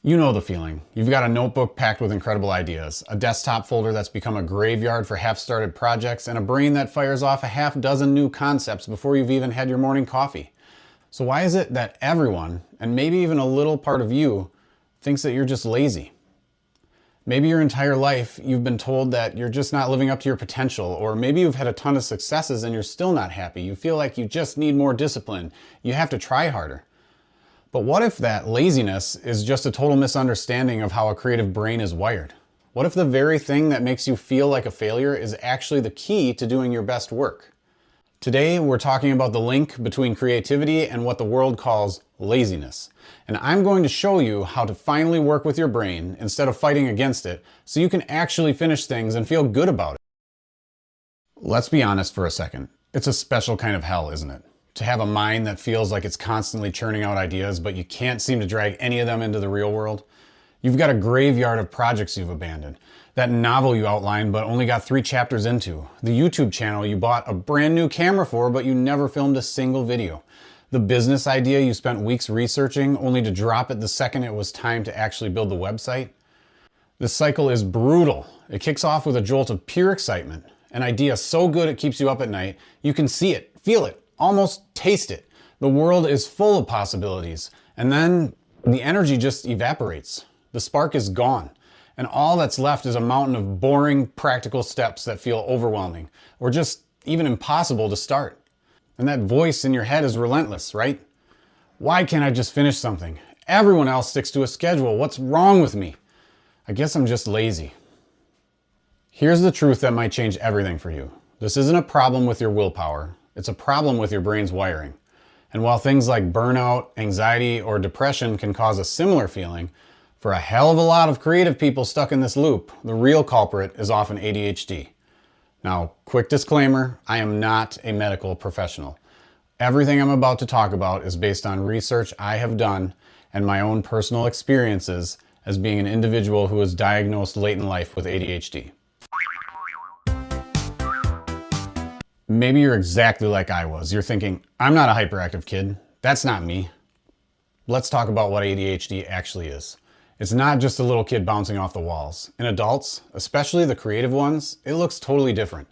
You know the feeling. You've got a notebook packed with incredible ideas, a desktop folder that's become a graveyard for half-started projects, and a brain that fires off a half dozen new concepts before you've even had your morning coffee. So why is it that everyone, and maybe even a little part of you, thinks that you're just lazy? Maybe your entire life you've been told that you're just not living up to your potential, or maybe you've had a ton of successes and you're still not happy. You feel like you just need more discipline. You have to try harder. But what if that laziness is just a total misunderstanding of how a creative brain is wired? What if the very thing that makes you feel like a failure is actually the key to doing your best work? Today, we're talking about the link between creativity and what the world calls laziness. And I'm going to show you how to finally work with your brain instead of fighting against it so you can actually finish things and feel good about it. Let's be honest for a second. It's a special kind of hell, isn't it? To have a mind that feels like it's constantly churning out ideas, but you can't seem to drag any of them into the real world. You've got a graveyard of projects you've abandoned. That novel you outlined but only got 3 chapters into. The YouTube channel you bought a brand new camera for but you never filmed a single video. The business idea you spent weeks researching only to drop it the second it was time to actually build the website. This cycle is brutal. It kicks off with a jolt of pure excitement. An idea so good it keeps you up at night. You can see it, feel it, almost taste it. The world is full of possibilities. And then the energy just evaporates. The spark is gone. And all that's left is a mountain of boring, practical steps that feel overwhelming or just even impossible to start. And that voice in your head is relentless, right? Why can't I just finish something? Everyone else sticks to a schedule. What's wrong with me? I guess I'm just lazy. Here's the truth that might change everything for you. This isn't a problem with your willpower. It's a problem with your brain's wiring. And while things like burnout, anxiety, or depression can cause a similar feeling, for a hell of a lot of creative people stuck in this loop, the real culprit is often ADHD. Now, quick disclaimer, I am not a medical professional. Everything I'm about to talk about is based on research I have done and my own personal experiences as being an individual who was diagnosed late in life with ADHD. Maybe you're exactly like I was. You're thinking, I'm not a hyperactive kid. That's not me. Let's talk about what ADHD actually is. It's not just a little kid bouncing off the walls. In adults, especially the creative ones, it looks totally different.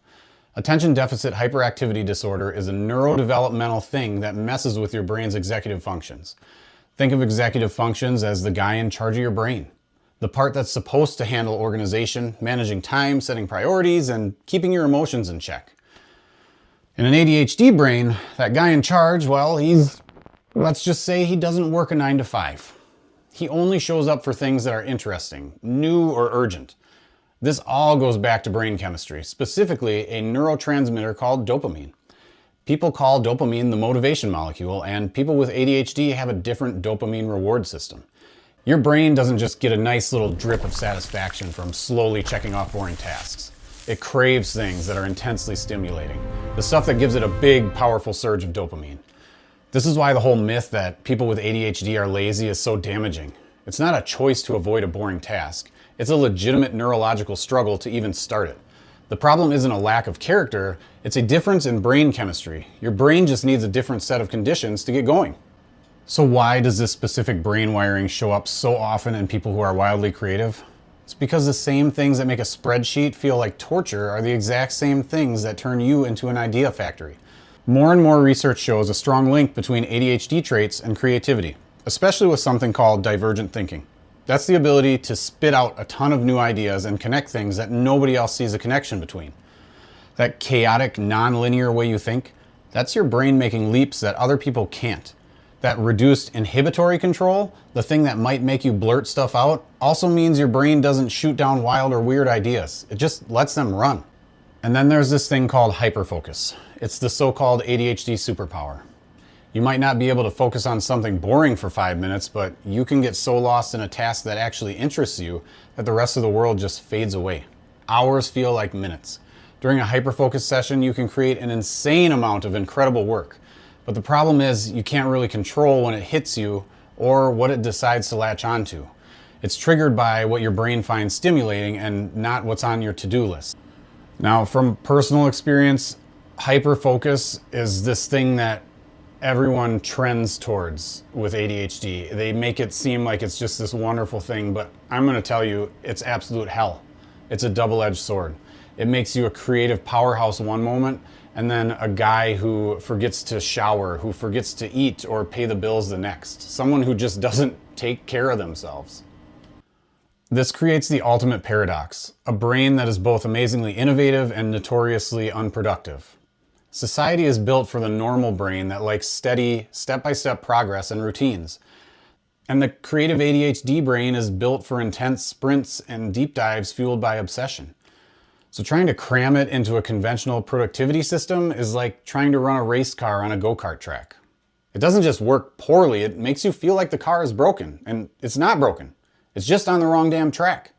Attention deficit hyperactivity disorder is a neurodevelopmental thing that messes with your brain's executive functions. Think of executive functions as the guy in charge of your brain. The part that's supposed to handle organization, managing time, setting priorities, and keeping your emotions in check. In an ADHD brain, that guy in charge, well, let's just say he doesn't work a 9 to 5. He only shows up for things that are interesting, new, or urgent. This all goes back to brain chemistry, specifically a neurotransmitter called dopamine. People call dopamine the motivation molecule, and people with ADHD have a different dopamine reward system. Your brain doesn't just get a nice little drip of satisfaction from slowly checking off boring tasks. It craves things that are intensely stimulating, the stuff that gives it a big, powerful surge of dopamine. This is why the whole myth that people with ADHD are lazy is so damaging. It's not a choice to avoid a boring task. It's a legitimate neurological struggle to even start it. The problem isn't a lack of character, it's a difference in brain chemistry. Your brain just needs a different set of conditions to get going. So why does this specific brain wiring show up so often in people who are wildly creative? It's because the same things that make a spreadsheet feel like torture are the exact same things that turn you into an idea factory. More and more research shows a strong link between ADHD traits and creativity, especially with something called divergent thinking. That's the ability to spit out a ton of new ideas and connect things that nobody else sees a connection between. That chaotic, non-linear way you think, that's your brain making leaps that other people can't. That reduced inhibitory control, the thing that might make you blurt stuff out, also means your brain doesn't shoot down wild or weird ideas. It just lets them run. And then there's this thing called hyperfocus. It's the so-called ADHD superpower. You might not be able to focus on something boring for 5 minutes, but you can get so lost in a task that actually interests you that the rest of the world just fades away. Hours feel like minutes. During a hyperfocus session, you can create an insane amount of incredible work. But the problem is you can't really control when it hits you or what it decides to latch onto. It's triggered by what your brain finds stimulating and not what's on your to-do list. Now, from personal experience, hyperfocus is this thing that everyone trends towards with ADHD. They make it seem like it's just this wonderful thing, but I'm going to tell you, it's absolute hell. It's a double-edged sword. It makes you a creative powerhouse one moment, and then a guy who forgets to shower, who forgets to eat or pay the bills the next. Someone who just doesn't take care of themselves. This creates the ultimate paradox, a brain that is both amazingly innovative and notoriously unproductive. Society is built for the normal brain that likes steady, step-by-step progress and routines. And the creative ADHD brain is built for intense sprints and deep dives fueled by obsession. So trying to cram it into a conventional productivity system is like trying to run a race car on a go-kart track. It doesn't just work poorly, it makes you feel like the car is broken, and it's not broken. It's just on the wrong damn track.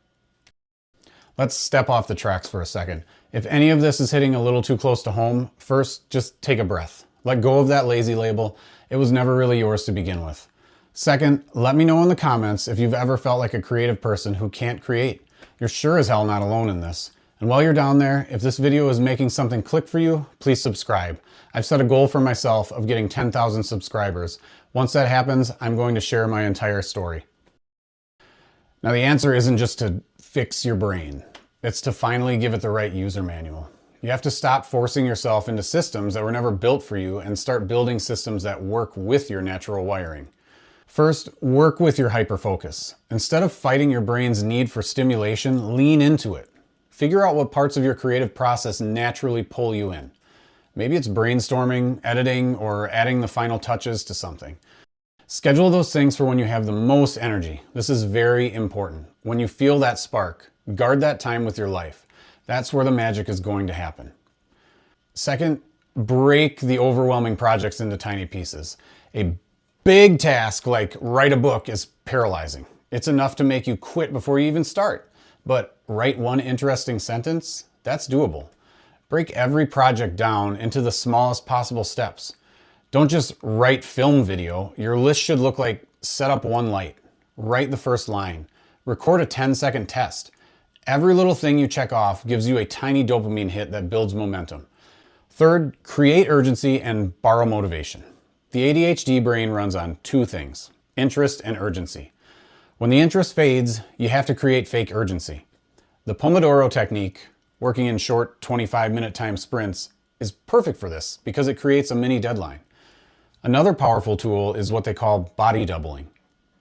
Let's step off the tracks for a second. If any of this is hitting a little too close to home, first, just take a breath. Let go of that lazy label. It was never really yours to begin with. Second, let me know in the comments if you've ever felt like a creative person who can't create. You're sure as hell not alone in this. And while you're down there, if this video is making something click for you, please subscribe. I've set a goal for myself of getting 10,000 subscribers. Once that happens, I'm going to share my entire story. Now, the answer isn't just to fix your brain. It's to finally give it the right user manual. You have to stop forcing yourself into systems that were never built for you and start building systems that work with your natural wiring. First, work with your hyperfocus. Instead of fighting your brain's need for stimulation, lean into it. Figure out what parts of your creative process naturally pull you in. Maybe it's brainstorming, editing, or adding the final touches to something. Schedule those things for when you have the most energy. This is very important. When you feel that spark, guard that time with your life. That's where the magic is going to happen. Second, break the overwhelming projects into tiny pieces. A big task like write a book is paralyzing. It's enough to make you quit before you even start. But write one interesting sentence, that's doable. Break every project down into the smallest possible steps. Don't just write film video. Your list should look like set up one light, write the first line, record a 10-second test. Every little thing you check off gives you a tiny dopamine hit that builds momentum. Third, create urgency and borrow motivation. The ADHD brain runs on two things, interest and urgency. When the interest fades, you have to create fake urgency. The Pomodoro technique, working in short 25-minute time sprints, is perfect for this because it creates a mini deadline. Another powerful tool is what they call body doubling.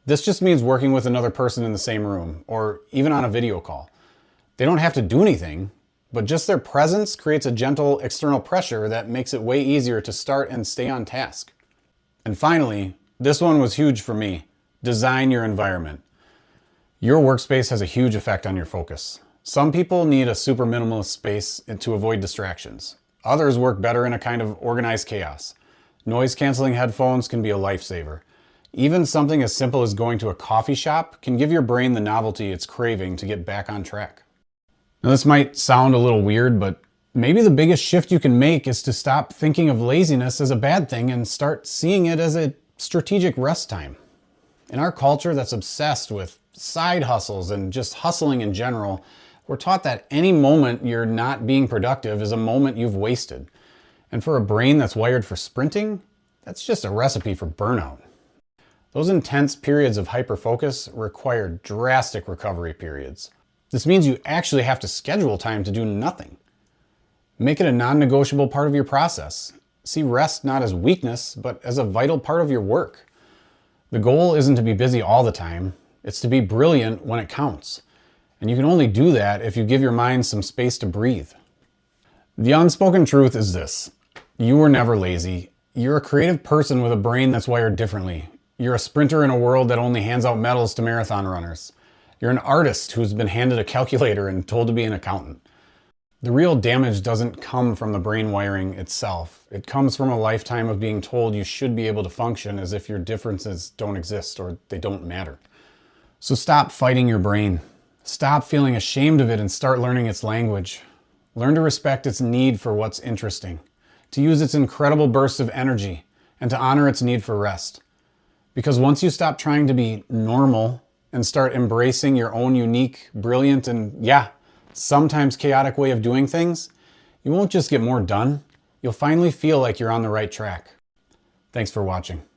This just means working with another person in the same room or even on a video call. They don't have to do anything, but just their presence creates a gentle external pressure that makes it way easier to start and stay on task. And finally, this one was huge for me. Design your environment. Your workspace has a huge effect on your focus. Some people need a super minimalist space to avoid distractions. Others work better in a kind of organized chaos. Noise-canceling headphones can be a lifesaver. Even something as simple as going to a coffee shop can give your brain the novelty it's craving to get back on track. Now, this might sound a little weird, but maybe the biggest shift you can make is to stop thinking of laziness as a bad thing and start seeing it as a strategic rest time. In our culture that's obsessed with side hustles and just hustling in general, we're taught that any moment you're not being productive is a moment you've wasted. And for a brain that's wired for sprinting, that's just a recipe for burnout. Those intense periods of hyperfocus require drastic recovery periods. This means you actually have to schedule time to do nothing. Make it a non-negotiable part of your process. See rest not as weakness, but as a vital part of your work. The goal isn't to be busy all the time, it's to be brilliant when it counts. And you can only do that if you give your mind some space to breathe. The unspoken truth is this. You were never lazy. You're a creative person with a brain that's wired differently. You're a sprinter in a world that only hands out medals to marathon runners. You're an artist who's been handed a calculator and told to be an accountant. The real damage doesn't come from the brain wiring itself. It comes from a lifetime of being told you should be able to function as if your differences don't exist or they don't matter. So stop fighting your brain. Stop feeling ashamed of it and start learning its language. Learn to respect its need for what's interesting, to use its incredible bursts of energy, and to honor its need for rest. Because once you stop trying to be normal and start embracing your own unique, brilliant, and sometimes chaotic way of doing things, you won't just get more done, you'll finally feel like you're on the right track. Thanks for watching.